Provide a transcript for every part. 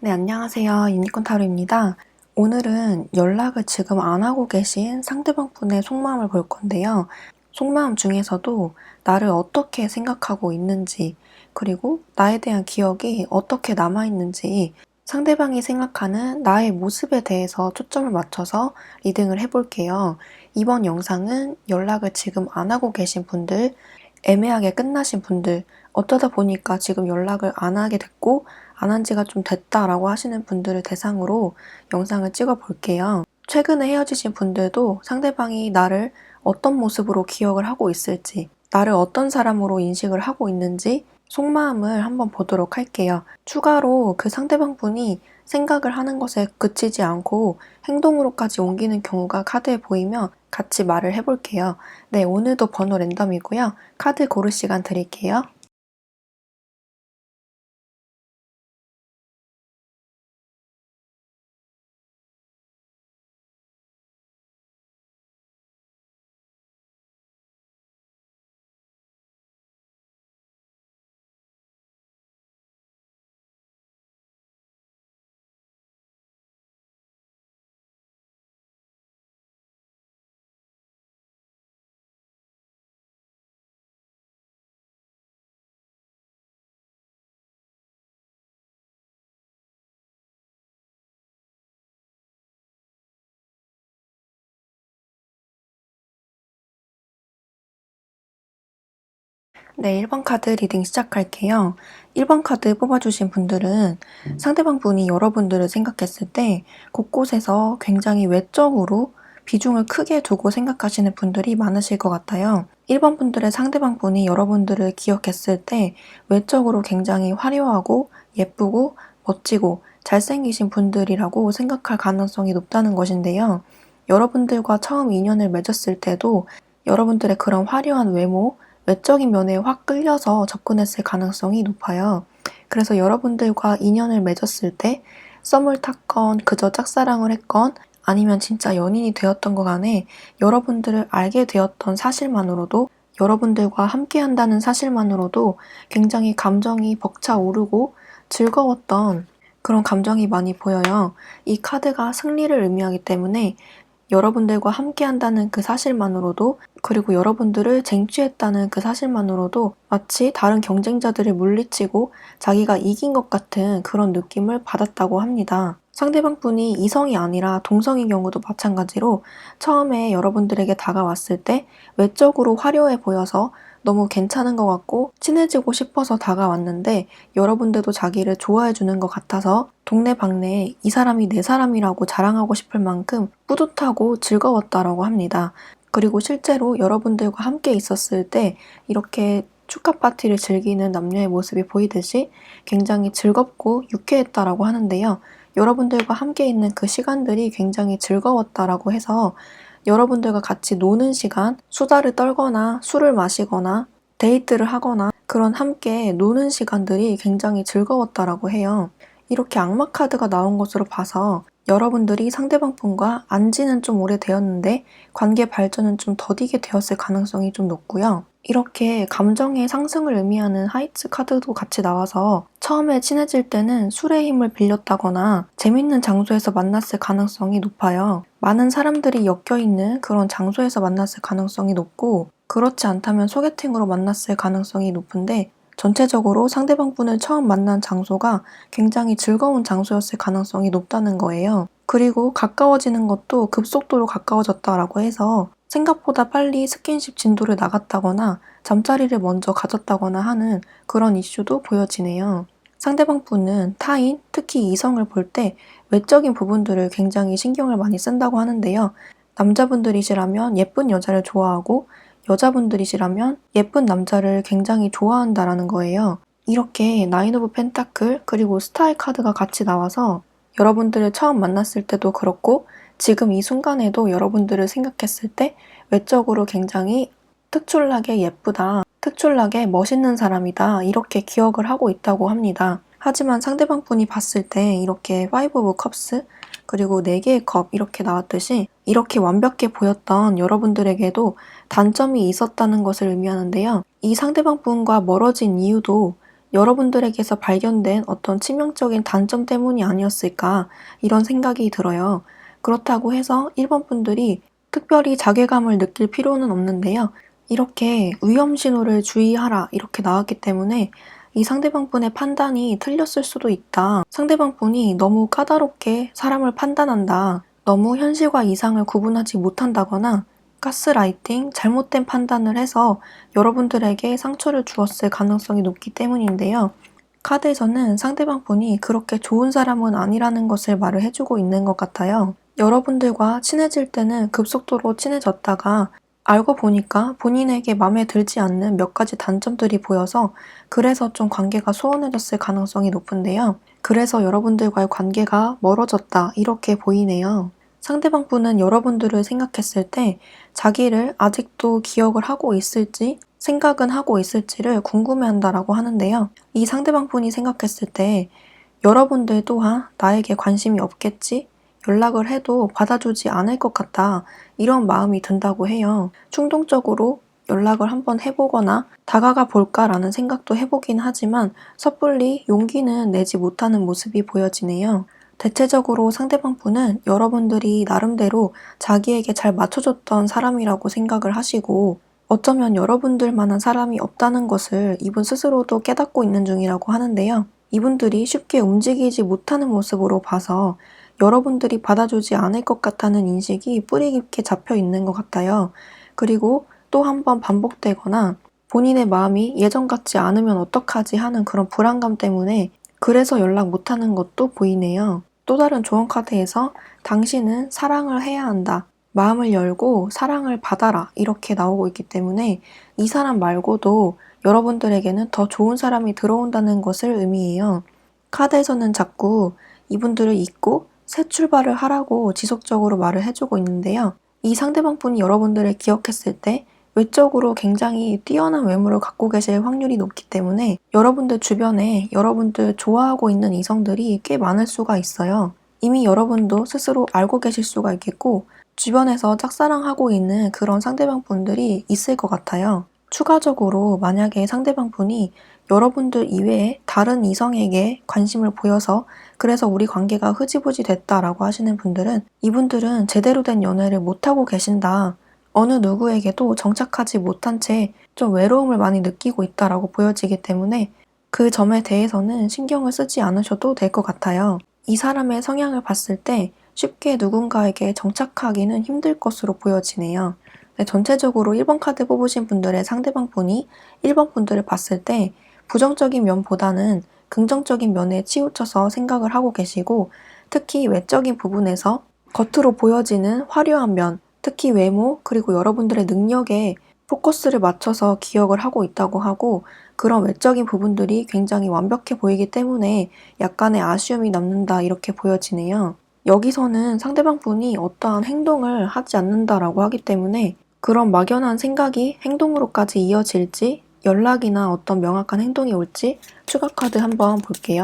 네, 안녕하세요. 유니콘 타로입니다. 오늘은 연락을 지금 안 하고 계신 상대방 분의 속마음을 볼 건데요. 속마음 중에서도 나를 어떻게 생각하고 있는지, 그리고 나에 대한 기억이 어떻게 남아있는지, 상대방이 생각하는 나의 모습에 대해서 초점을 맞춰서 리딩을 해볼게요. 이번 영상은 연락을 지금 안 하고 계신 분들, 애매하게 끝나신 분들, 어쩌다 보니까 지금 연락을 안 하게 됐고, 안 한 지가 좀 됐다라고 하시는 분들을 대상으로 영상을 찍어 볼게요. 최근에 헤어지신 분들도 상대방이 나를 어떤 모습으로 기억을 하고 있을지, 나를 어떤 사람으로 인식을 하고 있는지 속마음을 한번 보도록 할게요. 추가로 그 상대방 분이 생각을 하는 것에 그치지 않고 행동으로까지 옮기는 경우가 카드에 보이면 같이 말을 해볼게요. 네, 오늘도 번호 랜덤이고요. 카드 고를 시간 드릴게요. 네, 1번 카드 리딩 시작할게요. 1번 카드 뽑아주신 분들은 상대방 분이 여러분들을 생각했을 때 곳곳에서 굉장히 외적으로 비중을 크게 두고 생각하시는 분들이 많으실 것 같아요. 1번 분들의 상대방 분이 여러분들을 기억했을 때 외적으로 굉장히 화려하고 예쁘고 멋지고 잘생기신 분들이라고 생각할 가능성이 높다는 것인데요. 여러분들과 처음 인연을 맺었을 때도 여러분들의 그런 화려한 외모, 외적인 면에 확 끌려서 접근했을 가능성이 높아요. 그래서 여러분들과 인연을 맺었을 때 썸을 탔건 그저 짝사랑을 했건 아니면 진짜 연인이 되었던 것 간에 여러분들을 알게 되었던 사실만으로도 여러분들과 함께 한다는 사실만으로도 굉장히 감정이 벅차오르고 즐거웠던 그런 감정이 많이 보여요. 이 카드가 승리를 의미하기 때문에 여러분들과 함께한다는 그 사실만으로도 그리고 여러분들을 쟁취했다는 그 사실만으로도 마치 다른 경쟁자들을 물리치고 자기가 이긴 것 같은 그런 느낌을 받았다고 합니다. 상대방 분이 이성이 아니라 동성인 경우도 마찬가지로 처음에 여러분들에게 다가왔을 때 외적으로 화려해 보여서 너무 괜찮은 것 같고 친해지고 싶어서 다가왔는데 여러분들도 자기를 좋아해 주는 것 같아서 동네방네에 이 사람이 내 사람이라고 자랑하고 싶을 만큼 뿌듯하고 즐거웠다라고 합니다. 그리고 실제로 여러분들과 함께 있었을 때 이렇게 축하 파티를 즐기는 남녀의 모습이 보이듯이 굉장히 즐겁고 유쾌했다라고 하는데요. 여러분들과 함께 있는 그 시간들이 굉장히 즐거웠다라고 해서 여러분들과 같이 노는 시간, 수다를 떨거나 술을 마시거나 데이트를 하거나 그런 함께 노는 시간들이 굉장히 즐거웠다라고 해요. 이렇게 악마 카드가 나온 것으로 봐서 여러분들이 상대방 분과 안지는 좀 오래되었는데 관계 발전은 좀 더디게 되었을 가능성이 좀 높고요. 이렇게 감정의 상승을 의미하는 하이츠 카드도 같이 나와서 처음에 친해질 때는 술의 힘을 빌렸다거나 재밌는 장소에서 만났을 가능성이 높아요. 많은 사람들이 엮여있는 그런 장소에서 만났을 가능성이 높고 그렇지 않다면 소개팅으로 만났을 가능성이 높은데 전체적으로 상대방 분을 처음 만난 장소가 굉장히 즐거운 장소였을 가능성이 높다는 거예요. 그리고 가까워지는 것도 급속도로 가까워졌다라고 해서 생각보다 빨리 스킨십 진도를 나갔다거나 잠자리를 먼저 가졌다거나 하는 그런 이슈도 보여지네요. 상대방 분은 타인, 특히 이성을 볼 때 외적인 부분들을 굉장히 신경을 많이 쓴다고 하는데요. 남자분들이시라면 예쁜 여자를 좋아하고 여자분들이시라면 예쁜 남자를 굉장히 좋아한다라는 거예요. 이렇게 나인 오브 펜타클 그리고 스타의 카드가 같이 나와서 여러분들을 처음 만났을 때도 그렇고 지금 이 순간에도 여러분들을 생각했을 때 외적으로 굉장히 특출나게 예쁘다, 특출나게 멋있는 사람이다 이렇게 기억을 하고 있다고 합니다. 하지만 상대방 분이 봤을 때 이렇게 5 오브 컵스 그리고 4개의 컵 이렇게 나왔듯이 이렇게 완벽해 보였던 여러분들에게도 단점이 있었다는 것을 의미하는데요. 이 상대방 분과 멀어진 이유도 여러분들에게서 발견된 어떤 치명적인 단점 때문이 아니었을까 이런 생각이 들어요. 그렇다고 해서 1번 분들이 특별히 자괴감을 느낄 필요는 없는데요. 이렇게 위험 신호를 주의하라 이렇게 나왔기 때문에 이 상대방 분의 판단이 틀렸을 수도 있다. 상대방 분이 너무 까다롭게 사람을 판단한다. 너무 현실과 이상을 구분하지 못한다거나 가스라이팅, 잘못된 판단을 해서 여러분들에게 상처를 주었을 가능성이 높기 때문인데요. 카드에서는 상대방 분이 그렇게 좋은 사람은 아니라는 것을 말을 해주고 있는 것 같아요. 여러분들과 친해질 때는 급속도로 친해졌다가 알고 보니까 본인에게 마음에 들지 않는 몇 가지 단점들이 보여서 그래서 좀 관계가 소원해졌을 가능성이 높은데요. 그래서 여러분들과의 관계가 멀어졌다 이렇게 보이네요. 상대방 분은 여러분들을 생각했을 때 자기를 아직도 기억을 하고 있을지 생각은 하고 있을지를 궁금해한다라고 하는데요. 이 상대방 분이 생각했을 때 여러분들 또한 나에게 관심이 없겠지? 연락을 해도 받아주지 않을 것 같다. 이런 마음이 든다고 해요. 충동적으로 연락을 한번 해보거나 다가가 볼까라는 생각도 해보긴 하지만 섣불리 용기는 내지 못하는 모습이 보여지네요. 대체적으로 상대방 분은 여러분들이 나름대로 자기에게 잘 맞춰줬던 사람이라고 생각을 하시고 어쩌면 여러분들만한 사람이 없다는 것을 이분 스스로도 깨닫고 있는 중이라고 하는데요. 이분들이 쉽게 움직이지 못하는 모습으로 봐서 여러분들이 받아주지 않을 것 같다는 인식이 뿌리 깊게 잡혀 있는 것 같아요. 그리고 또 한 번 반복되거나 본인의 마음이 예전 같지 않으면 어떡하지 하는 그런 불안감 때문에 그래서 연락 못하는 것도 보이네요. 또 다른 조언 카드에서 당신은 사랑을 해야 한다. 마음을 열고 사랑을 받아라. 이렇게 나오고 있기 때문에 이 사람 말고도 여러분들에게는 더 좋은 사람이 들어온다는 것을 의미해요. 카드에서는 자꾸 이분들을 잊고 새 출발을 하라고 지속적으로 말을 해주고 있는데요. 이 상대방 분이 여러분들을 기억했을 때 외적으로 굉장히 뛰어난 외모를 갖고 계실 확률이 높기 때문에 여러분들 주변에 여러분들 좋아하고 있는 이성들이 꽤 많을 수가 있어요. 이미 여러분도 스스로 알고 계실 수가 있겠고 주변에서 짝사랑하고 있는 그런 상대방 분들이 있을 것 같아요. 추가적으로 만약에 상대방 분이 여러분들 이외에 다른 이성에게 관심을 보여서 그래서 우리 관계가 흐지부지 됐다라고 하시는 분들은 이분들은 제대로 된 연애를 못하고 계신다. 어느 누구에게도 정착하지 못한 채 좀 외로움을 많이 느끼고 있다라고 보여지기 때문에 그 점에 대해서는 신경을 쓰지 않으셔도 될 것 같아요. 이 사람의 성향을 봤을 때 쉽게 누군가에게 정착하기는 힘들 것으로 보여지네요. 네, 전체적으로 1번 카드 뽑으신 분들의 상대방 분이 1번 분들을 봤을 때 부정적인 면보다는 긍정적인 면에 치우쳐서 생각을 하고 계시고 특히 외적인 부분에서 겉으로 보여지는 화려한 면, 특히 외모 그리고 여러분들의 능력에 포커스를 맞춰서 기억을 하고 있다고 하고 그런 외적인 부분들이 굉장히 완벽해 보이기 때문에 약간의 아쉬움이 남는다 이렇게 보여지네요. 여기서는 상대방 분이 어떠한 행동을 하지 않는다라고 하기 때문에 그런 막연한 생각이 행동으로까지 이어질지 연락이나 어떤 명확한 행동이 올지 추가 카드 한번 볼게요.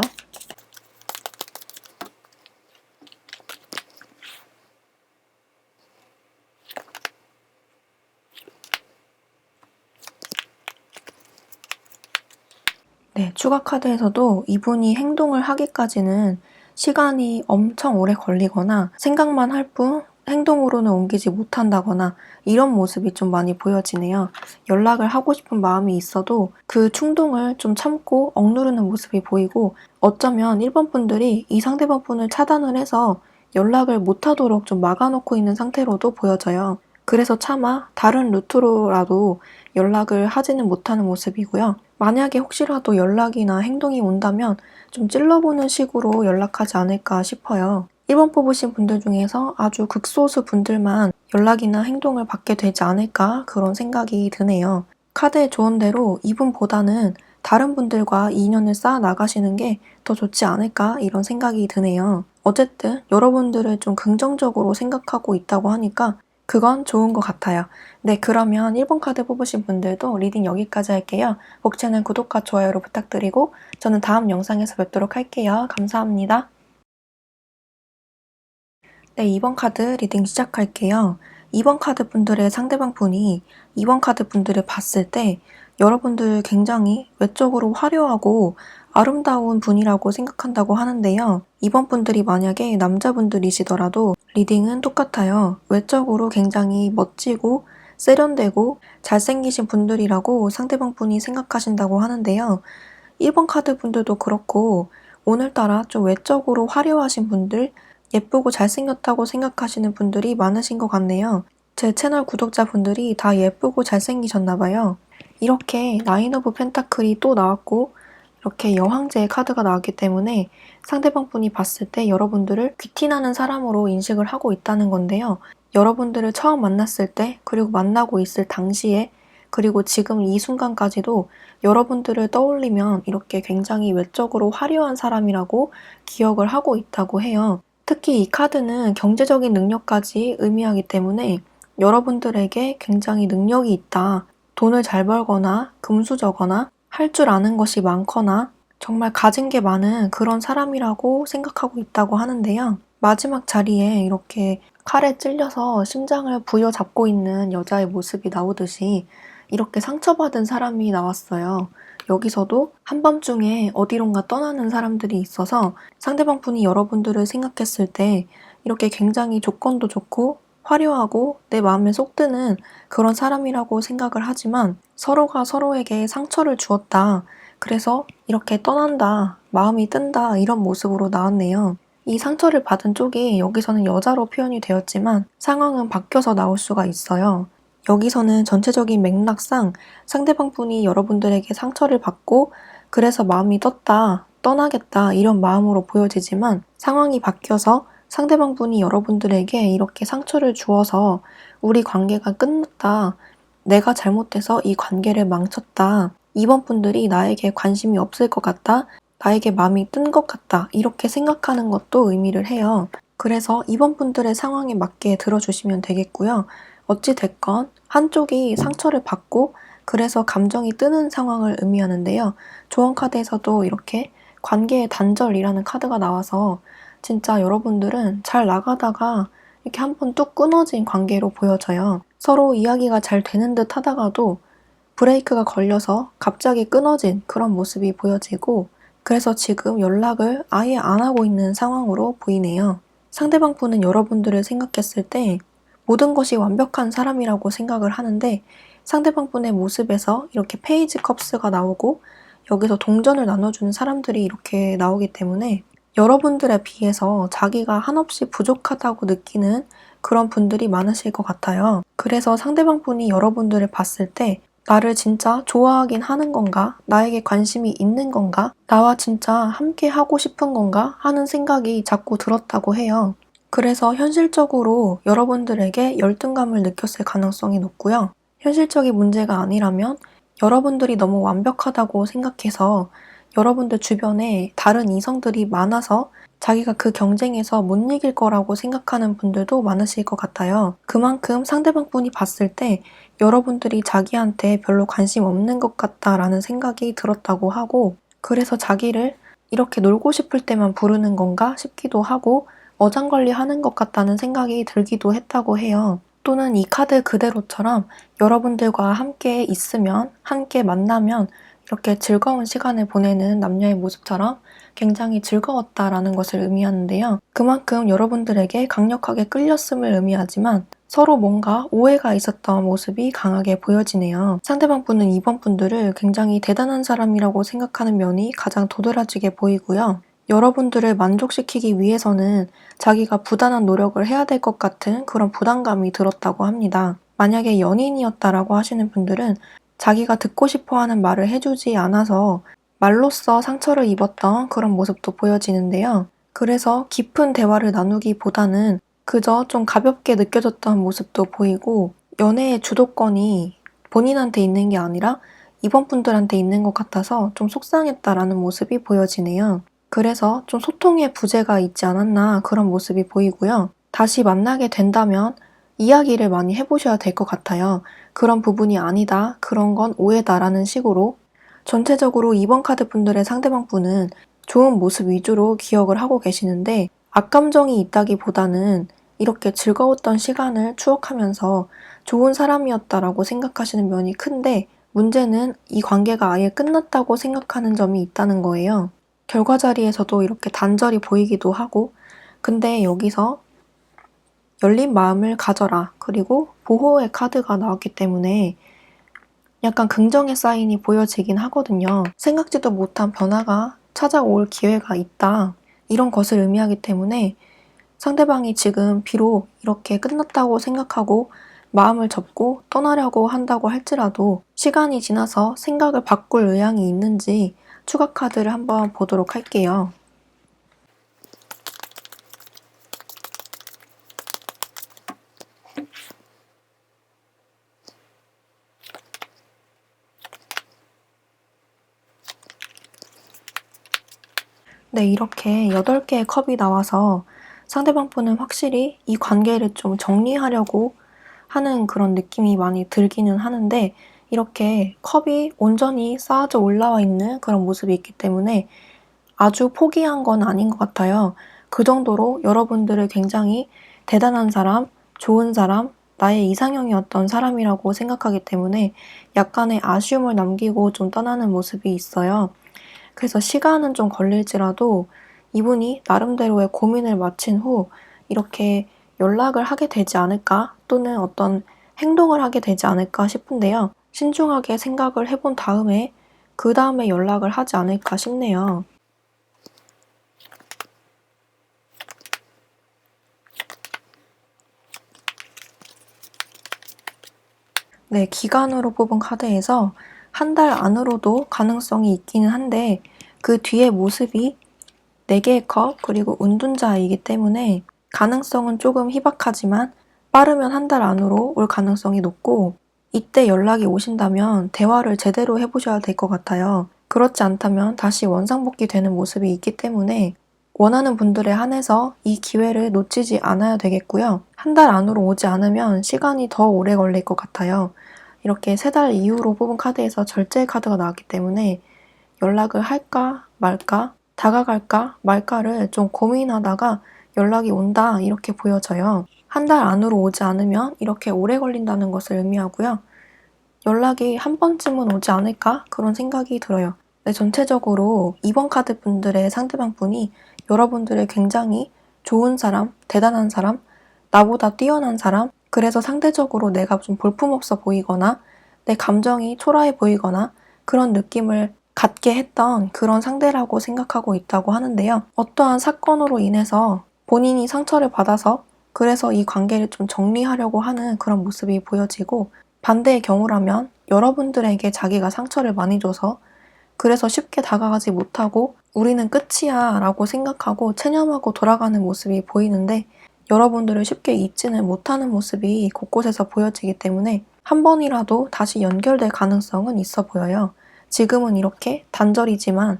네, 추가 카드에서도 이분이 행동을 하기까지는 시간이 엄청 오래 걸리거나 생각만 할 뿐 행동으로는 옮기지 못한다거나 이런 모습이 좀 많이 보여지네요. 연락을 하고 싶은 마음이 있어도 그 충동을 좀 참고 억누르는 모습이 보이고 어쩌면 1번 분들이 이 상대방 분을 차단을 해서 연락을 못하도록 좀 막아놓고 있는 상태로도 보여져요. 그래서 차마 다른 루트로라도 연락을 하지는 못하는 모습이고요. 만약에 혹시라도 연락이나 행동이 온다면 좀 찔러보는 식으로 연락하지 않을까 싶어요. 1번 뽑으신 분들 중에서 아주 극소수 분들만 연락이나 행동을 받게 되지 않을까 그런 생각이 드네요. 카드의 조언대로 이분보다는 다른 분들과 인연을 쌓아 나가시는 게 더 좋지 않을까 이런 생각이 드네요. 어쨌든 여러분들을 좀 긍정적으로 생각하고 있다고 하니까 그건 좋은 것 같아요. 네, 그러면 1번 카드 뽑으신 분들도 리딩 여기까지 할게요. 복채는 구독과 좋아요로 부탁드리고 저는 다음 영상에서 뵙도록 할게요. 감사합니다. 네, 2번 카드 리딩 시작할게요. 2번 카드 분들의 상대방 분이 2번 카드 분들을 봤을 때 여러분들 굉장히 외적으로 화려하고 아름다운 분이라고 생각한다고 하는데요. 이번 분들이 만약에 남자분들이시더라도 리딩은 똑같아요. 외적으로 굉장히 멋지고 세련되고 잘생기신 분들이라고 상대방 분이 생각하신다고 하는데요. 1번 카드 분들도 그렇고 오늘따라 좀 외적으로 화려하신 분들, 예쁘고 잘생겼다고 생각하시는 분들이 많으신 것 같네요. 제 채널 구독자분들이 다 예쁘고 잘생기셨나봐요. 이렇게 나인 오브 펜타클이 또 나왔고 이렇게 여왕제의 카드가 나왔기 때문에 상대방 분이 봤을 때 여러분들을 귀티나는 사람으로 인식을 하고 있다는 건데요. 여러분들을 처음 만났을 때 그리고 만나고 있을 당시에 그리고 지금 이 순간까지도 여러분들을 떠올리면 이렇게 굉장히 외적으로 화려한 사람이라고 기억을 하고 있다고 해요. 특히 이 카드는 경제적인 능력까지 의미하기 때문에 여러분들에게 굉장히 능력이 있다. 돈을 잘 벌거나 금수저거나 할 줄 아는 것이 많거나 정말 가진 게 많은 그런 사람이라고 생각하고 있다고 하는데요. 마지막 자리에 이렇게 칼에 찔려서 심장을 부여잡고 있는 여자의 모습이 나오듯이 이렇게 상처받은 사람이 나왔어요. 여기서도 한밤중에 어디론가 떠나는 사람들이 있어서 상대방 분이 여러분들을 생각했을 때 이렇게 굉장히 조건도 좋고 화려하고 내 마음에 쏙 드는 그런 사람이라고 생각을 하지만 서로가 서로에게 상처를 주었다. 그래서 이렇게 떠난다. 마음이 뜬다. 이런 모습으로 나왔네요. 이 상처를 받은 쪽이 여기서는 여자로 표현이 되었지만 상황은 바뀌어서 나올 수가 있어요. 여기서는 전체적인 맥락상 상대방 분이 여러분들에게 상처를 받고 그래서 마음이 떴다, 떠나겠다 이런 마음으로 보여지지만 상황이 바뀌어서 상대방 분이 여러분들에게 이렇게 상처를 주어서 우리 관계가 끝났다, 내가 잘못해서 이 관계를 망쳤다, 이번 분들이 나에게 관심이 없을 것 같다, 나에게 마음이 뜬 것 같다 이렇게 생각하는 것도 의미를 해요. 그래서 이번 분들의 상황에 맞게 들어주시면 되겠고요. 어찌됐건 한쪽이 상처를 받고 그래서 감정이 뜨는 상황을 의미하는데요. 조언 카드에서도 이렇게 관계의 단절이라는 카드가 나와서 진짜 여러분들은 잘 나가다가 이렇게 한번 뚝 끊어진 관계로 보여져요. 서로 이야기가 잘 되는 듯 하다가도 브레이크가 걸려서 갑자기 끊어진 그런 모습이 보여지고 그래서 지금 연락을 아예 안 하고 있는 상황으로 보이네요. 상대방 분은 여러분들을 생각했을 때 모든 것이 완벽한 사람이라고 생각을 하는데 상대방 분의 모습에서 이렇게 페이지 컵스가 나오고 여기서 동전을 나눠주는 사람들이 이렇게 나오기 때문에 여러분들에 비해서 자기가 한없이 부족하다고 느끼는 그런 분들이 많으실 것 같아요. 그래서 상대방 분이 여러분들을 봤을 때 나를 진짜 좋아하긴 하는 건가? 나에게 관심이 있는 건가? 나와 진짜 함께 하고 싶은 건가? 하는 생각이 자꾸 들었다고 해요. 그래서 현실적으로 여러분들에게 열등감을 느꼈을 가능성이 높고요. 현실적인 문제가 아니라면 여러분들이 너무 완벽하다고 생각해서 여러분들 주변에 다른 이성들이 많아서 자기가 그 경쟁에서 못 이길 거라고 생각하는 분들도 많으실 것 같아요. 그만큼 상대방 분이 봤을 때 여러분들이 자기한테 별로 관심 없는 것 같다라는 생각이 들었다고 하고 그래서 자기를 이렇게 놀고 싶을 때만 부르는 건가 싶기도 하고 어장관리 하는 것 같다는 생각이 들기도 했다고 해요. 또는 이 카드 그대로처럼 여러분들과 함께 있으면, 함께 만나면 이렇게 즐거운 시간을 보내는 남녀의 모습처럼 굉장히 즐거웠다라는 것을 의미하는데요. 그만큼 여러분들에게 강력하게 끌렸음을 의미하지만 서로 뭔가 오해가 있었던 모습이 강하게 보여지네요. 상대방 분은 이번 분들을 굉장히 대단한 사람이라고 생각하는 면이 가장 도드라지게 보이고요. 여러분들을 만족시키기 위해서는 자기가 부단한 노력을 해야 될 것 같은 그런 부담감이 들었다고 합니다. 만약에 연인이었다라고 하시는 분들은 자기가 듣고 싶어 하는 말을 해주지 않아서 말로써 상처를 입었던 그런 모습도 보여지는데요. 그래서 깊은 대화를 나누기보다는 그저 좀 가볍게 느껴졌던 모습도 보이고 연애의 주도권이 본인한테 있는 게 아니라 이번 분들한테 있는 것 같아서 좀 속상했다라는 모습이 보여지네요. 그래서 좀 소통의 부재가 있지 않았나 그런 모습이 보이고요. 다시 만나게 된다면 이야기를 많이 해보셔야 될 것 같아요. 그런 부분이 아니다, 그런 건 오해다라는 식으로 전체적으로 이번 카드 분들의 상대방 분은 좋은 모습 위주로 기억을 하고 계시는데 악감정이 있다기보다는 이렇게 즐거웠던 시간을 추억하면서 좋은 사람이었다라고 생각하시는 면이 큰데 문제는 이 관계가 아예 끝났다고 생각하는 점이 있다는 거예요. 결과 자리에서도 이렇게 단절이 보이기도 하고, 근데 여기서 열린 마음을 가져라, 그리고 보호의 카드가 나왔기 때문에 약간 긍정의 사인이 보여지긴 하거든요. 생각지도 못한 변화가 찾아올 기회가 있다, 이런 것을 의미하기 때문에 상대방이 지금 비록 이렇게 끝났다고 생각하고 마음을 접고 떠나려고 한다고 할지라도 시간이 지나서 생각을 바꿀 의향이 있는지 추가 카드를 한번 보도록 할게요. 네, 이렇게 8개의 컵이 나와서 상대방 분은 확실히 이 관계를 좀 정리하려고 하는 그런 느낌이 많이 들기는 하는데, 이렇게 컵이 온전히 쌓아져 올라와 있는 그런 모습이 있기 때문에 아주 포기한 건 아닌 것 같아요. 그 정도로 여러분들을 굉장히 대단한 사람, 좋은 사람, 나의 이상형이었던 사람이라고 생각하기 때문에 약간의 아쉬움을 남기고 좀 떠나는 모습이 있어요. 그래서 시간은 좀 걸릴지라도 이분이 나름대로의 고민을 마친 후 이렇게 연락을 하게 되지 않을까, 또는 어떤 행동을 하게 되지 않을까 싶은데요. 신중하게 생각을 해본 다음에 그 다음에 연락을 하지 않을까 싶네요. 네, 기간으로 뽑은 카드에서 한 달 안으로도 가능성이 있기는 한데, 그 뒤에 모습이 4개의 컵 그리고 운둔자이기 때문에 가능성은 조금 희박하지만 빠르면 한 달 안으로 올 가능성이 높고, 이때 연락이 오신다면 대화를 제대로 해보셔야 될 것 같아요. 그렇지 않다면 다시 원상복귀 되는 모습이 있기 때문에 원하는 분들에 한해서 이 기회를 놓치지 않아야 되겠고요. 한 달 안으로 오지 않으면 시간이 더 오래 걸릴 것 같아요. 이렇게 3달 이후로 뽑은 카드에서 절제 카드가 나왔기 때문에 연락을 할까 말까, 다가갈까 말까를 좀 고민하다가 연락이 온다, 이렇게 보여져요. 한 달 안으로 오지 않으면 이렇게 오래 걸린다는 것을 의미하고요. 연락이 한 번쯤은 오지 않을까, 그런 생각이 들어요. 네, 전체적으로 2번 카드 분들의 상대방 분이 여러분들을 굉장히 좋은 사람, 대단한 사람, 나보다 뛰어난 사람, 그래서 상대적으로 내가 좀 볼품없어 보이거나 내 감정이 초라해 보이거나 그런 느낌을 갖게 했던 그런 상대라고 생각하고 있다고 하는데요. 어떠한 사건으로 인해서 본인이 상처를 받아서 그래서 이 관계를 좀 정리하려고 하는 그런 모습이 보여지고, 반대의 경우라면 여러분들에게 자기가 상처를 많이 줘서 그래서 쉽게 다가가지 못하고 우리는 끝이야 라고 생각하고 체념하고 돌아가는 모습이 보이는데, 여러분들을 쉽게 잊지는 못하는 모습이 곳곳에서 보여지기 때문에 한 번이라도 다시 연결될 가능성은 있어 보여요. 지금은 이렇게 단절이지만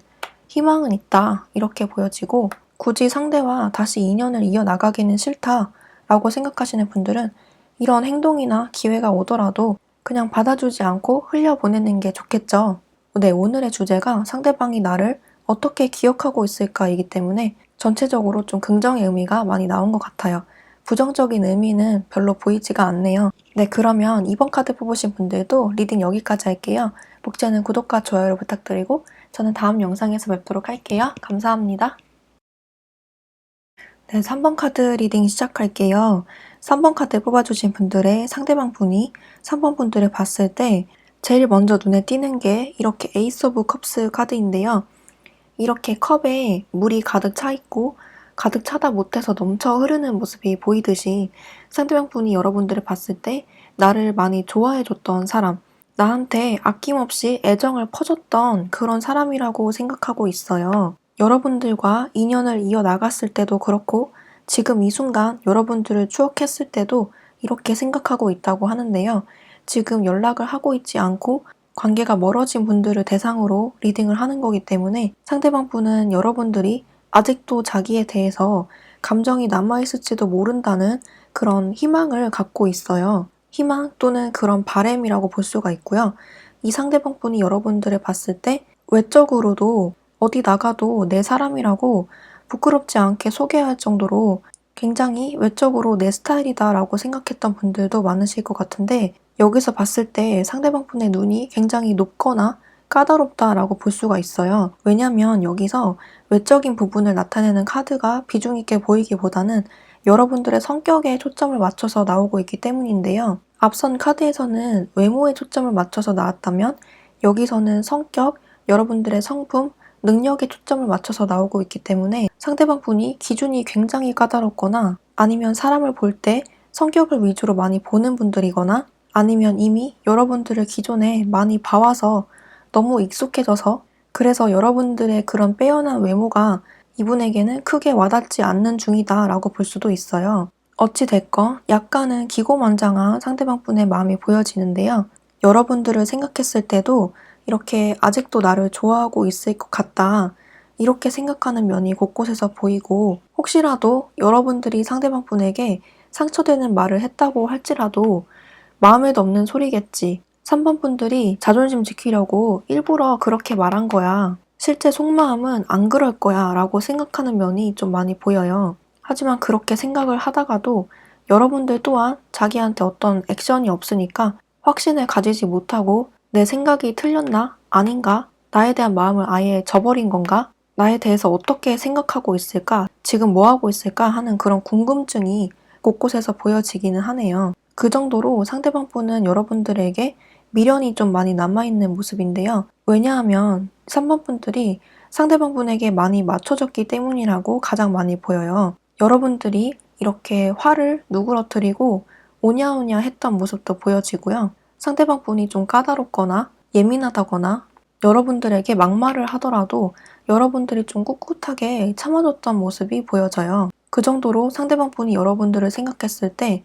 희망은 있다, 이렇게 보여지고, 굳이 상대와 다시 인연을 이어나가기는 싫다 라고 생각하시는 분들은 이런 행동이나 기회가 오더라도 그냥 받아주지 않고 흘려보내는 게 좋겠죠. 네, 오늘의 주제가 상대방이 나를 어떻게 기억하고 있을까이기 때문에 전체적으로 좀 긍정의 의미가 많이 나온 것 같아요. 부정적인 의미는 별로 보이지가 않네요. 네, 그러면 이번 카드 뽑으신 분들도 리딩 여기까지 할게요. 목차는 구독과 좋아요를 부탁드리고 저는 다음 영상에서 뵙도록 할게요. 감사합니다. 네, 3번 카드 리딩 시작할게요. 3번 카드 뽑아주신 분들의 상대방 분이 3번 분들을 봤을 때 제일 먼저 눈에 띄는 게 이렇게 에이스 오브 컵스 카드인데요. 이렇게 컵에 물이 가득 차 있고 가득 차다 못해서 넘쳐 흐르는 모습이 보이듯이 상대방 분이 여러분들을 봤을 때 나를 많이 좋아해줬던 사람, 나한테 아낌없이 애정을 퍼줬던 그런 사람이라고 생각하고 있어요. 여러분들과 인연을 이어나갔을 때도 그렇고 지금 이 순간 여러분들을 추억했을 때도 이렇게 생각하고 있다고 하는데요. 지금 연락을 하고 있지 않고 관계가 멀어진 분들을 대상으로 리딩을 하는 거기 때문에 상대방 분은 여러분들이 아직도 자기에 대해서 감정이 남아있을지도 모른다는 그런 희망을 갖고 있어요. 희망 또는 그런 바램이라고 볼 수가 있고요. 이 상대방 분이 여러분들을 봤을 때 외적으로도 어디 나가도 내 사람이라고 부끄럽지 않게 소개할 정도로 굉장히 외적으로 내 스타일이다 라고 생각했던 분들도 많으실 것 같은데, 여기서 봤을 때 상대방 분의 눈이 굉장히 높거나 까다롭다라고 볼 수가 있어요. 왜냐면 여기서 외적인 부분을 나타내는 카드가 비중 있게 보이기보다는 여러분들의 성격에 초점을 맞춰서 나오고 있기 때문인데요. 앞선 카드에서는 외모에 초점을 맞춰서 나왔다면 여기서는 성격, 여러분들의 성품, 능력에 초점을 맞춰서 나오고 있기 때문에 상대방 분이 기준이 굉장히 까다롭거나 아니면 사람을 볼 때 성격을 위주로 많이 보는 분들이거나 아니면 이미 여러분들을 기존에 많이 봐와서 너무 익숙해져서 그래서 여러분들의 그런 빼어난 외모가 이분에게는 크게 와닿지 않는 중이다 라고 볼 수도 있어요. 어찌됐건 약간은 기고만장한 상대방 분의 마음이 보여지는데요. 여러분들을 생각했을 때도 이렇게 아직도 나를 좋아하고 있을 것 같다. 이렇게 생각하는 면이 곳곳에서 보이고 혹시라도 여러분들이 상대방 분에게 상처되는 말을 했다고 할지라도 마음에도 없는 소리겠지. 3번 분들이 자존심 지키려고 일부러 그렇게 말한 거야. 실제 속마음은 안 그럴 거야 라고 생각하는 면이 좀 많이 보여요. 하지만 그렇게 생각을 하다가도 여러분들 또한 자기한테 어떤 액션이 없으니까 확신을 가지지 못하고 내 생각이 틀렸나? 아닌가? 나에 대한 마음을 아예 저버린 건가? 나에 대해서 어떻게 생각하고 있을까? 지금 뭐 하고 있을까? 하는 그런 궁금증이 곳곳에서 보여지기는 하네요. 그 정도로 상대방 분은 여러분들에게 미련이 좀 많이 남아있는 모습인데요. 왜냐하면 3번 분들이 상대방 분에게 많이 맞춰졌기 때문이라고 가장 많이 보여요. 여러분들이 이렇게 화를 누그러뜨리고 오냐오냐 했던 모습도 보여지고요. 상대방 분이 좀 까다롭거나 예민하다거나 여러분들에게 막말을 하더라도 여러분들이 좀 꿋꿋하게 참아줬던 모습이 보여져요. 그 정도로 상대방 분이 여러분들을 생각했을 때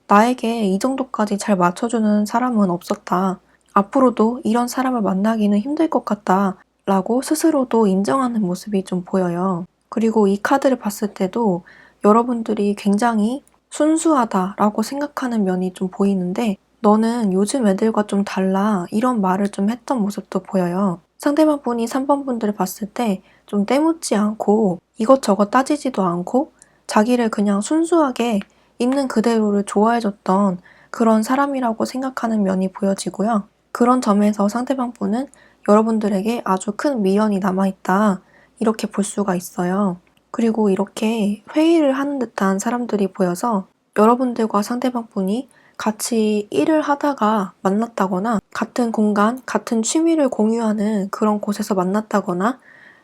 나에게 이 정도까지 잘 맞춰주는 사람은 없었다. 앞으로도 이런 사람을 만나기는 힘들 것 같다. 라고 스스로도 인정하는 모습이 좀 보여요. 그리고 이 카드를 봤을 때도 여러분들이 굉장히 순수하다라고 생각하는 면이 좀 보이는데 너는 요즘 애들과 좀 달라 이런 말을 좀 했던 모습도 보여요. 상대방 분이 3번 분들을 봤을 때 좀 때묻지 않고 이것저것 따지지도 않고 자기를 그냥 순수하게 있는 그대로를 좋아해줬던 그런 사람이라고 생각하는 면이 보여지고요. 그런 점에서 상대방 분은 여러분들에게 아주 큰 미련이 남아있다. 이렇게 볼 수가 있어요. 그리고 이렇게 회의를 하는 듯한 사람들이 보여서 여러분들과 상대방 분이 같이 일을 하다가 만났다거나 같은 공간, 같은 취미를 공유하는 그런 곳에서 만났다거나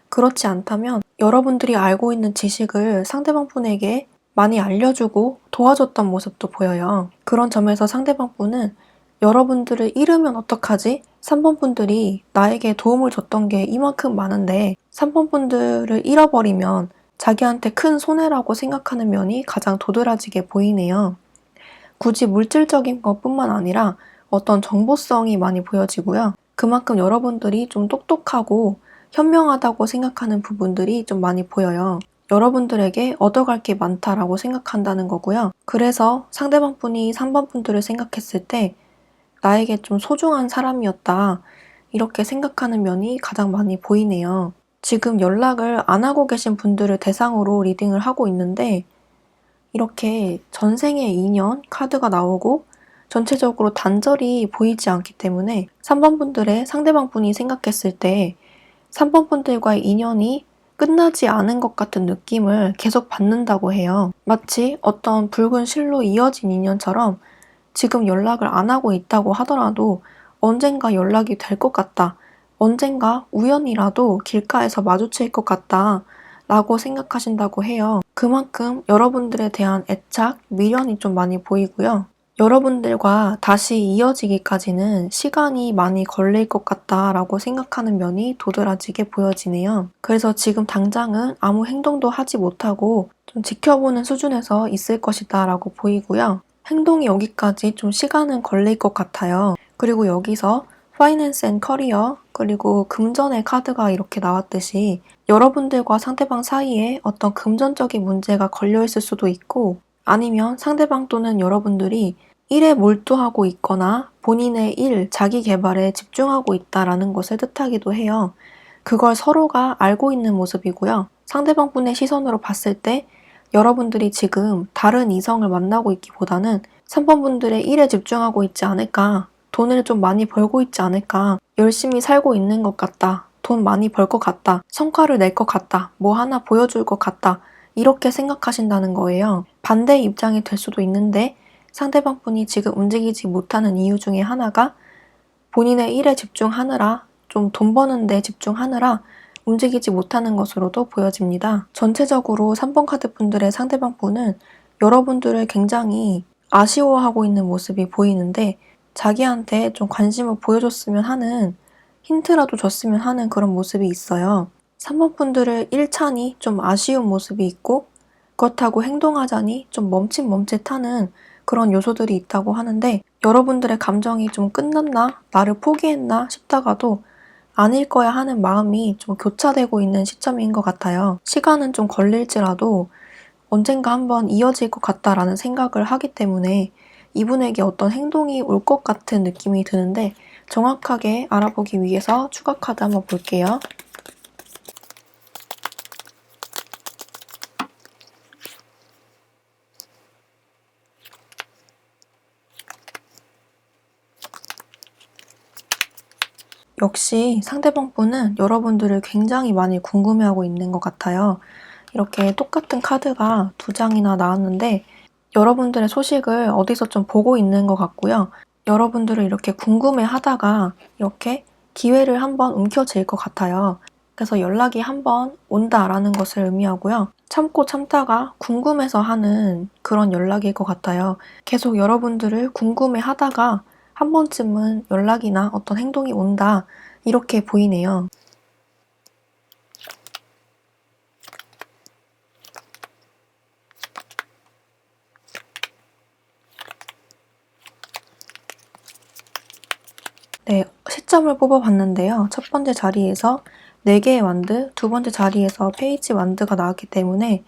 그렇지 않다면 여러분들이 알고 있는 지식을 상대방 분에게 많이 알려주고 도와줬던 모습도 보여요. 그런 점에서 상대방 분은 여러분들을 잃으면 어떡하지? 3번 분들이 나에게 도움을 줬던 게 이만큼 많은데 3번 분들을 잃어버리면 자기한테 큰 손해라고 생각하는 면이 가장 도드라지게 보이네요. 굳이 물질적인 것뿐만 아니라 어떤 정보성이 많이 보여지고요. 그만큼 여러분들이 좀 똑똑하고 현명하다고 생각하는 부분들이 좀 많이 보여요. 여러분들에게 얻어갈 게 많다라고 생각한다는 거고요. 그래서 상대방 분이 3번 분들을 생각했을 때 나에게 좀 소중한 사람이었다. 이렇게 생각하는 면이 가장 많이 보이네요. 지금 연락을 안 하고 계신 분들을 대상으로 리딩을 하고 있는데 이렇게 전생의 인연 카드가 나오고 전체적으로 단절이 보이지 않기 때문에 3번 분들의 상대방 분이 생각했을 때 3번 분들과의 인연이 끝나지 않은 것 같은 느낌을 계속 받는다고 해요. 마치 어떤 붉은 실로 이어진 인연처럼 지금 연락을 안 하고 있다고 하더라도 언젠가 연락이 될 것 같다. 언젠가 우연이라도 길가에서 마주칠 것 같다. 라고 생각하신다고 해요. 그만큼 여러분들에 대한 애착, 미련이 좀 많이 보이고요. 여러분들과 다시 이어지기까지는 시간이 많이 걸릴 것 같다라고 생각하는 면이 도드라지게 보여지네요. 그래서 지금 당장은 아무 행동도 하지 못하고 좀 지켜보는 수준에서 있을 것이다 라고 보이고요. 행동이 오기까지 좀 시간은 걸릴 것 같아요. 그리고 여기서 파이낸스 앤 커리어 그리고 금전의 카드가 이렇게 나왔듯이 여러분들과 상대방 사이에 어떤 금전적인 문제가 걸려있을 수도 있고 아니면 상대방 또는 여러분들이 일에 몰두하고 있거나 본인의 일, 자기 개발에 집중하고 있다라는 것을 뜻하기도 해요. 그걸 서로가 알고 있는 모습이고요. 상대방 분의 시선으로 봤을 때 여러분들이 지금 다른 이성을 만나고 있기보다는 3번 분들의 일에 집중하고 있지 않을까? 돈을 좀 많이 벌고 있지 않을까? 열심히 살고 있는 것 같다. 돈 많이 벌 것 같다. 성과를 낼 것 같다. 뭐 하나 보여줄 것 같다. 이렇게 생각하신다는 거예요. 반대의 입장이 될 수도 있는데 상대방 분이 지금 움직이지 못하는 이유 중에 하나가 본인의 일에 집중하느라, 좀 돈 버는 데 집중하느라 움직이지 못하는 것으로도 보여집니다. 전체적으로 3번 카드 분들의 상대방 분은 여러분들을 굉장히 아쉬워하고 있는 모습이 보이는데 자기한테 좀 관심을 보여줬으면 하는, 힌트라도 줬으면 하는 그런 모습이 있어요. 3번 분들을 1차니 좀 아쉬운 모습이 있고 그렇다고 행동하자니 좀 멈칫멈칫하는 그런 요소들이 있다고 하는데 여러분들의 감정이 좀 끝났나? 나를 포기했나? 싶다가도 아닐 거야 하는 마음이 좀 교차되고 있는 시점인 것 같아요. 시간은 좀 걸릴지라도 언젠가 한번 이어질 것 같다라는 생각을 하기 때문에 이분에게 어떤 행동이 올 것 같은 느낌이 드는데 정확하게 알아보기 위해서 추가 카드 한번 볼게요. 역시 상대방 분은 여러분들을 굉장히 많이 궁금해하고 있는 것 같아요. 이렇게 똑같은 카드가 2장이나 나왔는데 여러분들의 소식을 어디서 좀 보고 있는 것 같고요. 여러분들을 이렇게 궁금해하다가 이렇게 기회를 한번 움켜쥘 것 같아요. 그래서 연락이 한번 온다라는 것을 의미하고요. 참고 참다가 궁금해서 하는 그런 연락일 것 같아요. 계속 여러분들을 궁금해하다가 한 번쯤은 연락이나 어떤 행동이 온다 이렇게 보이네요. 네, 시점을 뽑아봤는데요. 첫 번째 자리에서 4개의 완드, 두 번째 자리에서 페이지 완드가 나왔기 때문에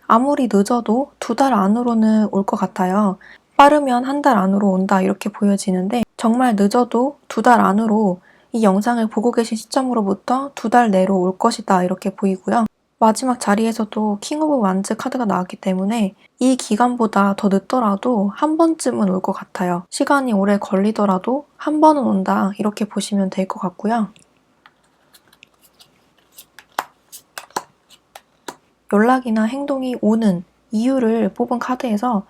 아무리 늦어도 2달 안으로는 올 것 같아요. 빠르면 1달 안으로 온다 이렇게 보여지는데 정말 늦어도 2달 안으로 이 영상을 보고 계신 시점으로부터 2달 내로 올 것이다 이렇게 보이고요. 마지막 자리에서도 킹 오브 완즈 카드가 나왔기 때문에 이 기간보다 더 늦더라도 한 번쯤은 올 것 같아요. 시간이 오래 걸리더라도 한 번은 온다 이렇게 보시면 될 것 같고요. 연락이나 행동이 오는 이유를 뽑은 카드에서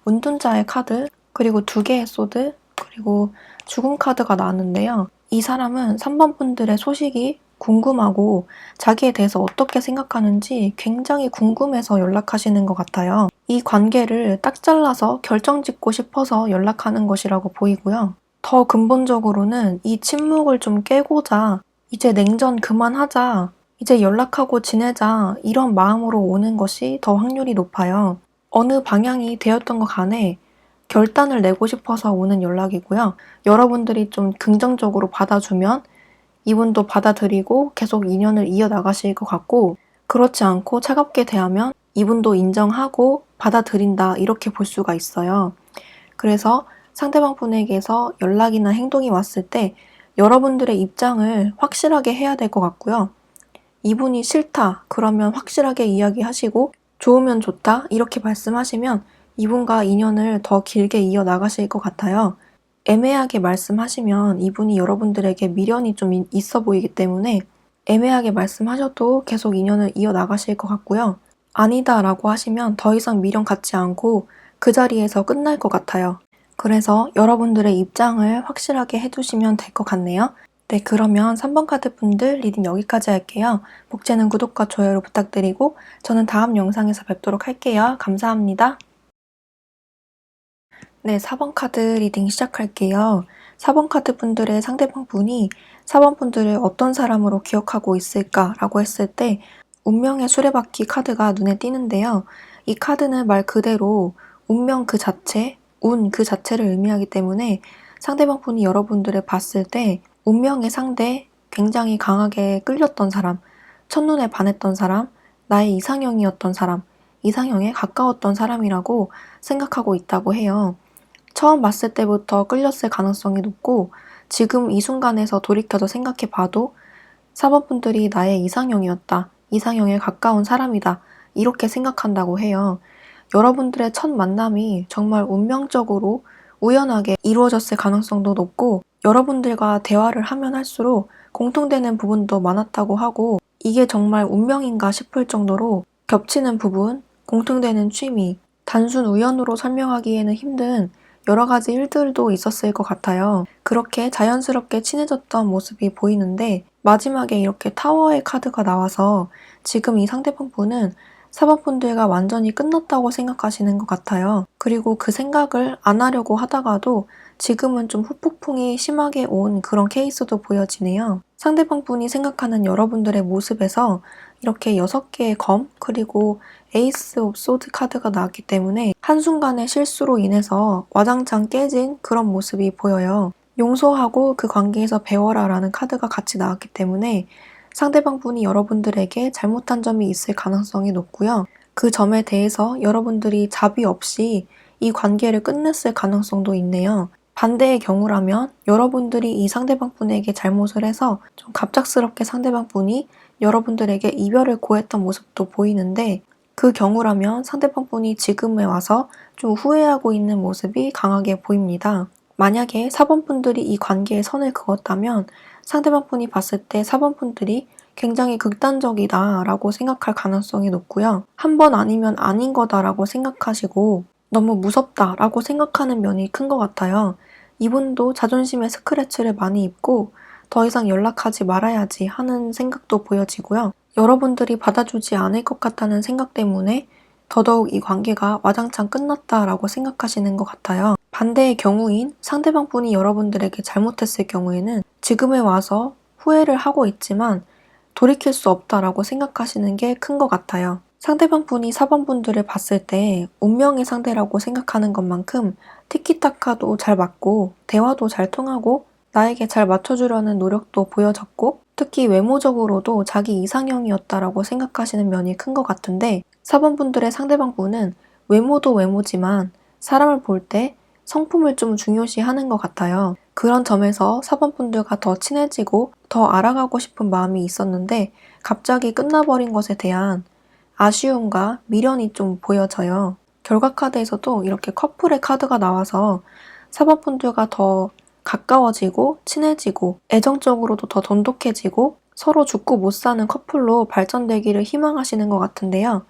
운둔자의 카드, 그리고 2개의 소드, 그리고 죽음 카드가 나왔는데요. 이 사람은 3번 분들의 소식이 궁금하고 자기에 대해서 어떻게 생각하는지 굉장히 궁금해서 연락하시는 것 같아요. 이 관계를 딱 잘라서 결정짓고 싶어서 연락하는 것이라고 보이고요. 더 근본적으로는 이 침묵을 좀 깨고자 이제 냉전 그만하자, 이제 연락하고 지내자 이런 마음으로 오는 것이 더 확률이 높아요. 어느 방향이 되었던 것 간에 결단을 내고 싶어서 오는 연락이고요. 여러분들이 좀 긍정적으로 받아주면 이분도 받아들이고 계속 인연을 이어나가실 것 같고 그렇지 않고 차갑게 대하면 이분도 인정하고 받아들인다 이렇게 볼 수가 있어요. 그래서 상대방 분에게서 연락이나 행동이 왔을 때 여러분들의 입장을 확실하게 해야 될 것 같고요. 이분이 싫다 그러면 확실하게 이야기하시고 좋으면 좋다 이렇게 말씀하시면 이분과 인연을 더 길게 이어나가실 것 같아요. 애매하게 말씀하시면 이분이 여러분들에게 미련이 좀 있어 보이기 때문에 애매하게 말씀하셔도 계속 인연을 이어나가실 것 같고요. 아니다 라고 하시면 더 이상 미련 갖지 않고 그 자리에서 끝날 것 같아요. 그래서 여러분들의 입장을 확실하게 해두시면 될 것 같네요. 네, 그러면 3번 카드 분들 리딩 여기까지 할게요. 복제는 구독과 좋아요를 부탁드리고 저는 다음 영상에서 뵙도록 할게요. 감사합니다. 네, 4번 카드 리딩 시작할게요. 4번 카드 분들의 상대방 분이 4번 분들을 어떤 사람으로 기억하고 있을까라고 했을 때 운명의 수레바퀴 카드가 눈에 띄는데요. 이 카드는 말 그대로 운명 그 자체, 운 그 자체를 의미하기 때문에 상대방 분이 여러분들을 봤을 때 운명의 상대, 굉장히 강하게 끌렸던 사람, 첫눈에 반했던 사람, 나의 이상형이었던 사람, 이상형에 가까웠던 사람이라고 생각하고 있다고 해요. 처음 봤을 때부터 끌렸을 가능성이 높고 지금 이 순간에서 돌이켜서 생각해 봐도 4번 분들이 나의 이상형이었다. 이상형에 가까운 사람이다. 이렇게 생각한다고 해요. 여러분들의 첫 만남이 정말 운명적으로 우연하게 이루어졌을 가능성도 높고, 여러분들과 대화를 하면 할수록 공통되는 부분도 많았다고 하고, 이게 정말 운명인가 싶을 정도로 겹치는 부분, 공통되는 취미, 단순 우연으로 설명하기에는 힘든 여러 가지 일들도 있었을 것 같아요. 그렇게 자연스럽게 친해졌던 모습이 보이는데, 마지막에 이렇게 타워의 카드가 나와서 지금 이 상대방 분은 사번분들과 완전히 끝났다고 생각하시는 것 같아요. 그리고 그 생각을 안 하려고 하다가도 지금은 좀 후폭풍이 심하게 온 그런 케이스도 보여지네요. 상대방 분이 생각하는 여러분들의 모습에서 이렇게 6개의 검, 그리고 에이스 오브 소드 카드가 나왔기 때문에 한순간의 실수로 인해서 와장창 깨진 그런 모습이 보여요. 용서하고 그 관계에서 배워라 라는 카드가 같이 나왔기 때문에 상대방 분이 여러분들에게 잘못한 점이 있을 가능성이 높고요. 그 점에 대해서 여러분들이 자비 없이 이 관계를 끝냈을 가능성도 있네요. 반대의 경우라면 여러분들이 이 상대방 분에게 잘못을 해서 좀 갑작스럽게 상대방 분이 여러분들에게 이별을 고했던 모습도 보이는데, 그 경우라면 상대방 분이 지금에 와서 좀 후회하고 있는 모습이 강하게 보입니다. 만약에 사번분들이 이 관계에 선을 그었다면 상대방 분이 봤을 때 사번분들이 굉장히 극단적이다 라고 생각할 가능성이 높고요. 한 번 아니면 아닌 거다라고 생각하시고 너무 무섭다 라고 생각하는 면이 큰 것 같아요. 이분도 자존심에 스크래치를 많이 입고 더 이상 연락하지 말아야지 하는 생각도 보여지고요. 여러분들이 받아주지 않을 것 같다는 생각 때문에 더더욱 이 관계가 와장창 끝났다라고 생각하시는 것 같아요. 반대의 경우인 상대방 분이 여러분들에게 잘못했을 경우에는 지금에 와서 후회를 하고 있지만 돌이킬 수 없다라고 생각하시는 게 큰 것 같아요. 상대방 분이 4번 분들을 봤을 때 운명의 상대라고 생각하는 것만큼 티키타카도 잘 맞고 대화도 잘 통하고 나에게 잘 맞춰주려는 노력도 보여졌고, 특히 외모적으로도 자기 이상형이었다라고 생각하시는 면이 큰 것 같은데, 4번 분들의 상대방 분은 외모도 외모지만 사람을 볼 때 성품을 좀 중요시하는 것 같아요. 그런 점에서 4번 분들과 더 친해지고 더 알아가고 싶은 마음이 있었는데 갑자기 끝나버린 것에 대한 아쉬움과 미련이 좀 보여져요. 결과 카드에서도 이렇게 커플의 카드가 나와서 4번 분들과 더 가까워지고 친해지고 애정적으로도 더 돈독해지고 서로 죽고 못 사는 커플로 발전되기를 희망하시는 것 같은데요.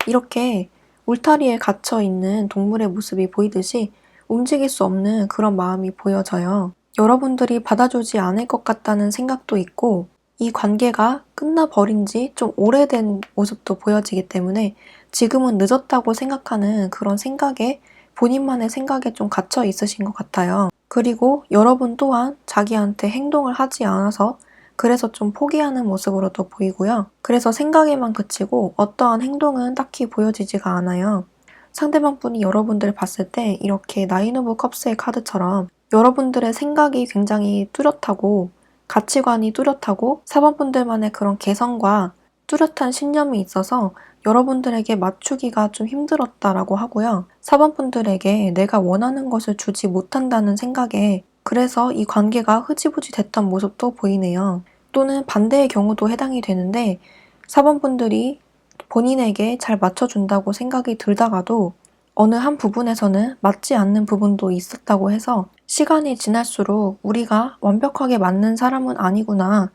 이렇게 울타리에 갇혀 있는 동물의 모습이 보이듯이 움직일 수 없는 그런 마음이 보여져요. 여러분들이 받아주지 않을 것 같다는 생각도 있고, 이 관계가 끝나버린 지 좀 오래된 모습도 보여지기 때문에 지금은 늦었다고 생각하는 그런 생각에, 본인만의 생각에 좀 갇혀 있으신 것 같아요. 그리고 여러분 또한 자기한테 행동을 하지 않아서 그래서 좀 포기하는 모습으로도 보이고요. 그래서 생각에만 그치고 어떠한 행동은 딱히 보여지지가 않아요. 상대방 분이 여러분들을 봤을 때 이렇게 나인 오브 컵스의 카드처럼 여러분들의 생각이 굉장히 뚜렷하고 가치관이 뚜렷하고 4번 분들만의 그런 개성과 뚜렷한 신념이 있어서 여러분들에게 맞추기가 좀 힘들었다라고 하고요. 4번 분들에게 내가 원하는 것을 주지 못한다는 생각에 그래서 이 관계가 흐지부지 됐던 모습도 보이네요. 또는 반대의 경우도 해당이 되는데 4번 분들이 본인에게 잘 맞춰준다고 생각이 들다가도 어느 한 부분에서는 맞지 않는 부분도 있었다고 해서 시간이 지날수록 우리가 완벽하게 맞는 사람은 아니구나,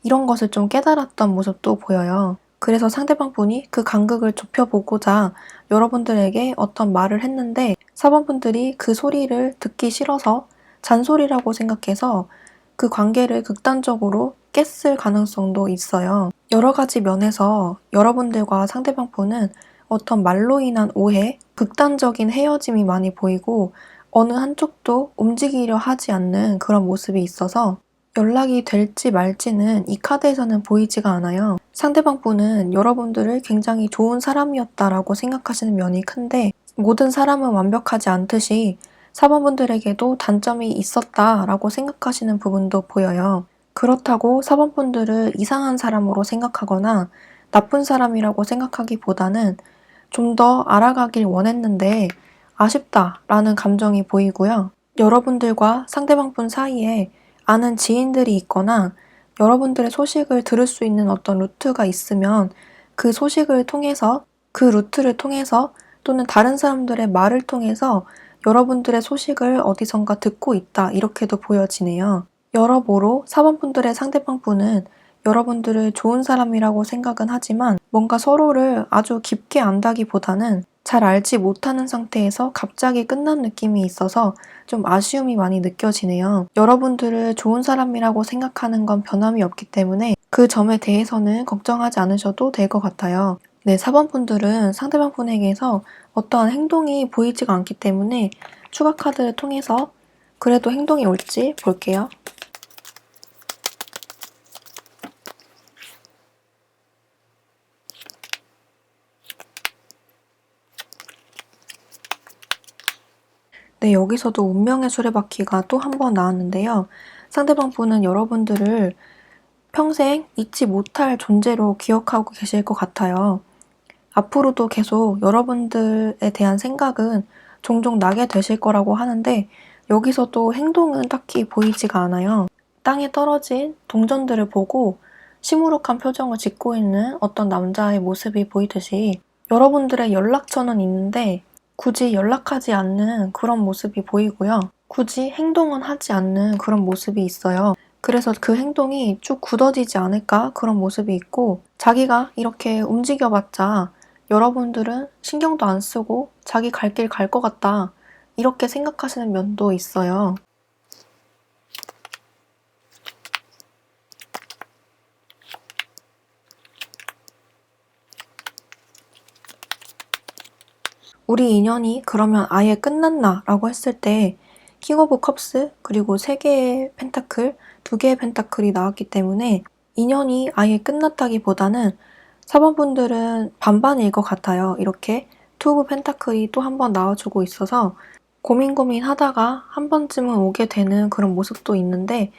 이런 것을 좀 깨달았던 모습도 보여요. 그래서 상대방 분이 그 간극을 좁혀보고자 여러분들에게 어떤 말을 했는데 4번 분들이 그 소리를 듣기 싫어서 잔소리라고 생각해서 그 관계를 극단적으로 깼을 가능성도 있어요. 여러 가지 면에서 여러분들과 상대방 분은 어떤 말로 인한 오해, 극단적인 헤어짐이 많이 보이고 어느 한쪽도 움직이려 하지 않는 그런 모습이 있어서 연락이 될지 말지는 이 카드에서는 보이지가 않아요. 상대방 분은 여러분들을 굉장히 좋은 사람이었다라고 생각하시는 면이 큰데 모든 사람은 완벽하지 않듯이 4번 분들에게도 단점이 있었다라고 생각하시는 부분도 보여요. 그렇다고 4번 분들을 이상한 사람으로 생각하거나 나쁜 사람이라고 생각하기보다는 좀 더 알아가길 원했는데 아쉽다라는 감정이 보이고요. 여러분들과 상대방 분 사이에 아는 지인들이 있거나 여러분들의 소식을 들을 수 있는 어떤 루트가 있으면 그 소식을 통해서, 그 루트를 통해서 또는 다른 사람들의 말을 통해서 여러분들의 소식을 어디선가 듣고 있다 이렇게도 보여지네요. 여러모로 4번 분들의 상대방 분은 여러분들을 좋은 사람이라고 생각은 하지만 뭔가 서로를 아주 깊게 안다기보다는 잘 알지 못하는 상태에서 갑자기 끝난 느낌이 있어서 좀 아쉬움이 많이 느껴지네요. 여러분들을 좋은 사람이라고 생각하는 건 변함이 없기 때문에 그 점에 대해서는 걱정하지 않으셔도 될 것 같아요. 네, 4번 분들은 상대방 분에게서 어떠한 행동이 보이지가 않기 때문에 추가 카드를 통해서 그래도 행동이 올지 볼게요. 네, 여기서도 운명의 수레바퀴가 또 한 번 나왔는데요. 상대방 분은 여러분들을 평생 잊지 못할 존재로 기억하고 계실 것 같아요. 앞으로도 계속 여러분들에 대한 생각은 종종 나게 되실 거라고 하는데 여기서도 행동은 딱히 보이지가 않아요. 땅에 떨어진 동전들을 보고 시무룩한 표정을 짓고 있는 어떤 남자의 모습이 보이듯이 여러분들의 연락처는 있는데 굳이 연락하지 않는 그런 모습이 보이고요. 굳이 행동은 하지 않는 그런 모습이 있어요. 그래서 그 행동이 쭉 굳어지지 않을까 그런 모습이 있고 자기가 이렇게 움직여봤자 여러분들은 신경도 안 쓰고 자기 갈 길 갈 것 같다 이렇게 생각하시는 면도 있어요. 우리 인연이 그러면 아예 끝났나? 라고 했을 때 킹 오브 컵스 그리고 3개의 펜타클, 2개의 펜타클이 나왔기 때문에 인연이 아예 끝났다기보다는 4번 분들은 반반일 것 같아요. 이렇게 투 오브 펜타클이 또 한 번 나와주고 있어서 고민 하다가 한 번쯤은 오게 되는 그런 모습도 있는데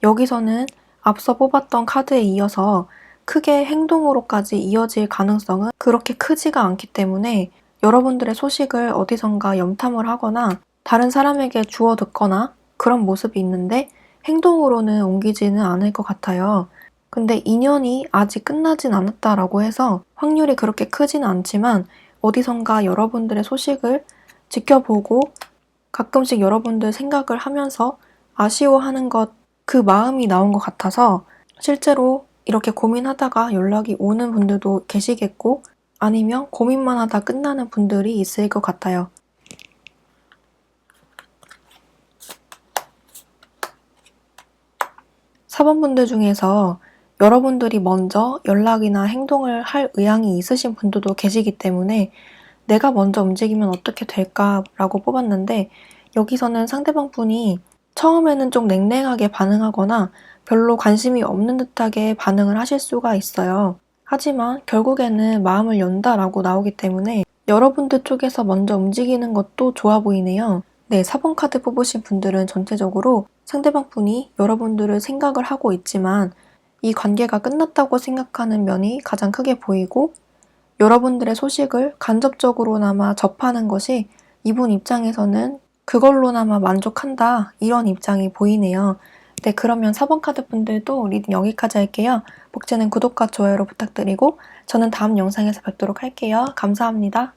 여기서는 앞서 뽑았던 카드에 이어서 크게 행동으로까지 이어질 가능성은 그렇게 크지가 않기 때문에 여러분들의 소식을 어디선가 염탐을 하거나 다른 사람에게 주워 듣거나 그런 모습이 있는데 행동으로는 옮기지는 않을 것 같아요. 근데 인연이 아직 끝나진 않았다라고 해서 확률이 그렇게 크지는 않지만 어디선가 여러분들의 소식을 지켜보고 가끔씩 여러분들 생각을 하면서 아쉬워하는 것, 그 마음이 나온 것 같아서 실제로 이렇게 고민하다가 연락이 오는 분들도 계시겠고 아니면 고민만 하다 끝나는 분들이 있을 것 같아요. 4번 분들 중에서 여러분들이 먼저 연락이나 행동을 할 의향이 있으신 분들도 계시기 때문에 내가 먼저 움직이면 어떻게 될까라고 뽑았는데 여기서는 상대방 분이 처음에는 좀 냉랭하게 반응하거나 별로 관심이 없는 듯하게 반응을 하실 수가 있어요. 하지만 결국에는 마음을 연다라고 나오기 때문에 여러분들 쪽에서 먼저 움직이는 것도 좋아 보이네요. 네, 4번 카드 뽑으신 분들은 전체적으로 상대방 분이 여러분들을 생각을 하고 있지만 이 관계가 끝났다고 생각하는 면이 가장 크게 보이고 여러분들의 소식을 간접적으로나마 접하는 것이 이분 입장에서는 그걸로나마 만족한다 이런 입장이 보이네요. 네, 그러면 4번 카드 분들도 리딩 여기까지 할게요. 복제는 구독과 좋아요로 부탁드리고 저는 다음 영상에서 뵙도록 할게요. 감사합니다.